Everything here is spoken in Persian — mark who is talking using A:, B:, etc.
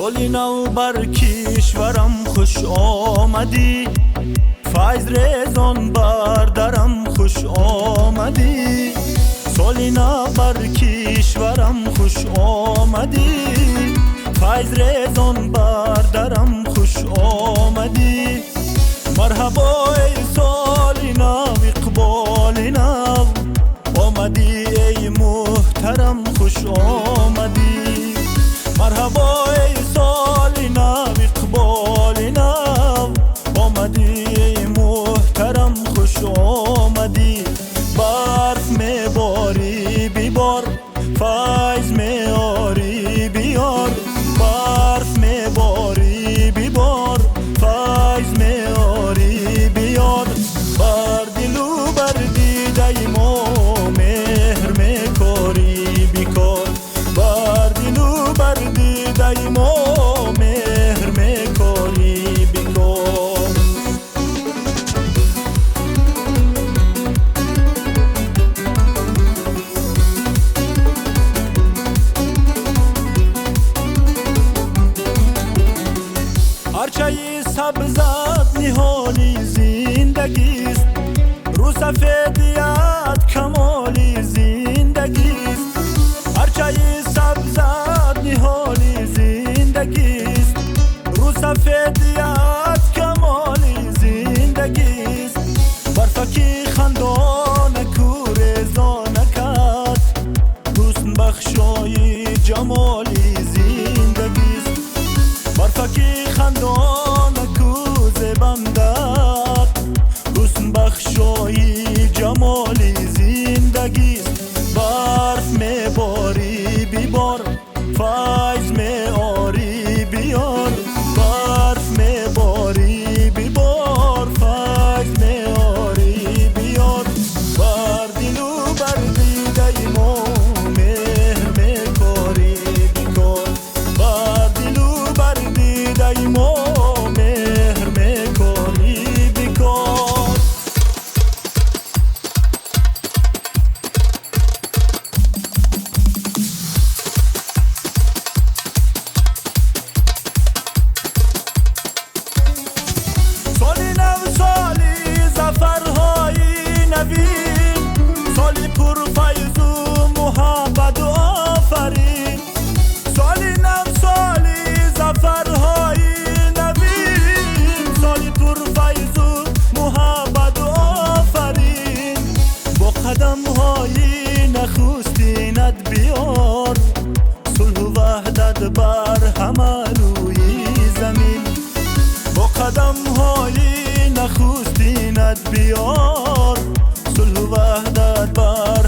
A: سالی نو بر کشورم خوش آمدی، فیض ریزان بر درم خوش آمدی. سالی نو بر کشورم خوش آمدی، فیض ریزان بر درم خوش آمدی. مرحبا ای سالی نو، اقبال نو آمدی ای محترم خوش آمدی. مرحبا ای سالی نو، اقبال نو آمدی ای محترم خوش آمدی. برف میباری بیبار، فیض میاری بیار. برف میباری بیبار، فیض میاری بیار. بر دل و بر دیده ما مهر میکاری بیکار. بر دل و بر دیده ما مهر میکاری بیکار. هرچه سبزت نهالی زندگیست، رو سفیدیت کمالی زندگیست. هرچه سبزت نهالی زندگیست، رو سفیدیت کمالی زندگیست. برفکی خندان کورزان کد، حسن بخشای جمالی زندگیست. برفکی خندان کوز بندد، حسن بخشای جمالی زندگیست. برف میباری بیبار، فیض میاری بیار. برف میباری بیبار، فیض میاری بیار. بر دل و بر دیده ما مهر میکاری بیکار. بر دل و بر دیده ما مهر میکاری بیکار. سالی نو، سالی زفرهای نوین، سالی پر فیض و محبت و آفرین. سالی نو، سالی زفرهای نوین، سالی پر فیض و محبت و آفرین. با قدم های نخستینت بیار، صلح و وحدت بر همه روی زمین. با قدم های نخستینت بیار، صلح و وحدت بر